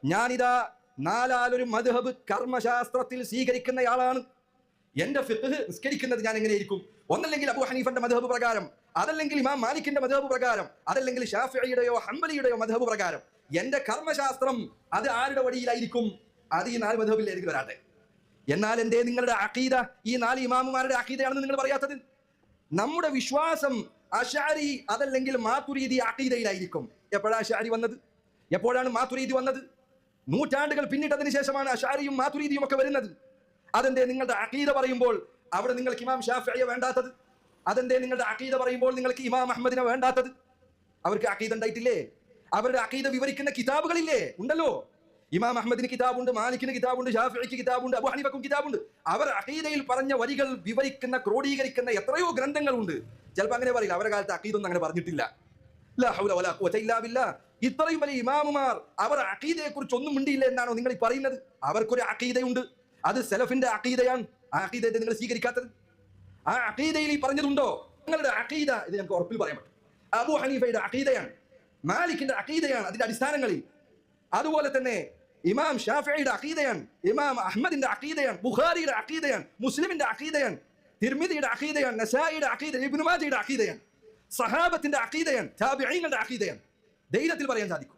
ഞാനിതാ നാലാലൊരു മദ്ഹബ് കർമ്മശാസ്ത്രത്തിൽ സ്വീകരിക്കുന്നയാളാണ്. എന്റെ ഫിഖ് നിസ്കരിക്കുന്നത് ഞാൻ എങ്ങനെയായിരിക്കും? ഒന്നല്ലെങ്കിൽ അബൂ ഹനീഫന്റെ മദ്ഹബ് പ്രകാരം, അതല്ലെങ്കിൽ ഇമാം മാലിക്കിന്റെ മദ്ഹബ് പ്രകാരം, അതല്ലെങ്കിൽ ഷാഫിഈയുടെയോ ഹംബലിയുടെയോ മദ്ഹബ് പ്രകാരം. എന്റെ കർമ്മശാസ്ത്രം അത് ആരുടെ വഴിയിലായിരിക്കും? അത് ഈ 4 മദ്ഹബിലായിരിക്കും വരാട്ടെ. എന്നാൽ എന്തേ നിങ്ങളുടെ അഖീദ ഈ 4 ഇമാമുമാരുടെ അഖീദയാണെന്ന് നിങ്ങൾ പറയാത്തത്? നമ്മുടെ വിശ്വാസം അശഅരി അതല്ലെങ്കിൽ മാതുരീദി അഖീദയിലായിരിക്കും. എപ്പോഴാണ് അശഅരി വന്നത്? എപ്പോഴാണ് മാതുരീദി വന്നത്? നൂറ്റാണ്ടുകൾ പിന്നിട്ടതിന് ശേഷമാണ് അശഅരിയും മാതുരീദിയും ഒക്കെ വരുന്നത്. അതെന്തേ നിങ്ങളുടെ അഖീദ പറയുമ്പോൾ അവിടെ നിങ്ങൾക്ക് ഇമാം ഷാഫിഈയെ വേണ്ടാത്തത്? അതെന്തേ നിങ്ങളുടെ അഖീദ പറയുമ്പോൾ നിങ്ങൾക്ക് ഇമാം അഹ്മദിനെ വേണ്ടാത്തത്? അവർക്ക് അഖീദ ഉണ്ടായിട്ടില്ലേ? അവരുടെ അഖീദ വിവരിക്കുന്ന കിതാബുകളില്ലേ? ഉണ്ടല്ലോ. ഇമാം അഹ്മദിന് കിതാബുണ്ട്, മാലിക്കിന് കിതാബുണ്ട്, ഷാഫിഈക്ക് കിതാബുണ്ട്, അബൂ ഹനീഫക്കും കിതാബുണ്ട്. അവർ അഖീദയിൽ പറഞ്ഞ വരികൾ വിവരിക്കുന്ന, ക്രോഡീകരിക്കുന്ന എത്രയോ ഗ്രന്ഥങ്ങളുണ്ട്. ചിലപ്പോൾ അങ്ങനെ പറയില്ല, അവരുടെ കാലത്ത് അഖീദൊന്നും അങ്ങനെ പറഞ്ഞിട്ടില്ല. ലാ ഹൗല വലാ ഖുവത ഇല്ലാ ബില്ലാഹ്. ഇത്രയും വലിയ ഇമാമുമാർ അവർ അഖീദയെ കുറിച്ച് ഒന്നും മിണ്ടിയില്ല എന്നാണോ നിങ്ങൾ ഈ പറയുന്നത്? അവർക്കൊരു അഖീദയുണ്ട്, അത് സലഫിന്റെ അഖീദയാണ്. ആ അഖീദയെ നിങ്ങൾ സ്വീകരിക്കാത്തത്? ആ അഖീദയിൽ ഈ പറഞ്ഞതുണ്ടോ? നിങ്ങളുടെ അഖീദ ഇത് നമുക്ക് ഉറപ്പിൽ പറയാൻ പറ്റും. അബൂ ഹനീഫയുടെ അഖീദയാണ്, മാലിക്കിന്റെ അഖീദയാണ് അതിന്റെ അടിസ്ഥാനങ്ങളിൽ. അതുപോലെ തന്നെ ഇമാം ഷാഫിഈയുടെ അഖീദയാണ്, ഇമാം അഹ്മദിന്റെ അഖീദയാണ്, ബുഖാരിയുടെ അഖീദയാണ്, മുസ്ലിമിന്റെ അഖീദയാണ്, തിർമിദിയുടെ അഖീദയാണ്, നസായിയുടെ അഖീദയാണ്, ഇബ്നു മാജയുടെ അഖീദയാണ്, സഹാബത്തിന്റെ അഖീദയാണ്, താബിഈങ്ങളുടെ അഖീദയാണ്. ധൈര്യത്തിൽ പറയാൻ സാധിക്കും.